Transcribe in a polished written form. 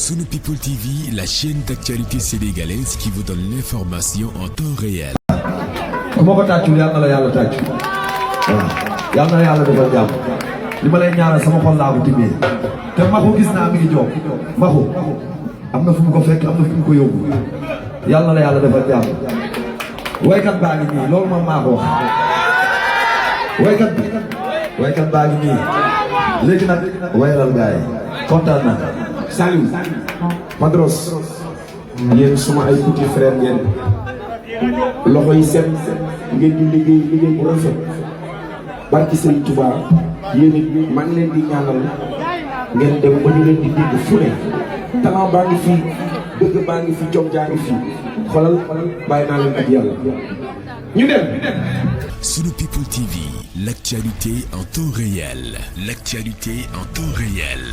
Sunu People TV, la chaîne d'actualité sénégalaise qui vous donne l'information en temps réel. ku ma ko tàccul yàlla na la yàlla tàcc waaw yàlla na yàlla defal jàmm li ma lay ñaanal sama xol laa ko tibbee te maxu gis naa mi ngi jox maxu am na fu mu ko fekk am na fu mu ko yóbbu yàlla na la yàlla defal jàmm waykat baa ngi nii loolu man maa ko wax waykat baa ngi nii léegi nag wayalal gaay kontaan na Saliou Padros yéen suma ay petit frère ngeen loxo yi set ngeen di liggéey bu rafet barki Serigne Touba yéen it maa ngi leen di ñaanal ngeen dem ba ñu leen di dégg fu ne talent baa ngi fi bëgg baa ngi fi jom jaa ngi fi xoolal bàyyi naa leen ak yàlla ñu dem. Sunu People TV, l'actualité en temps réel. L'actualité en temps réel.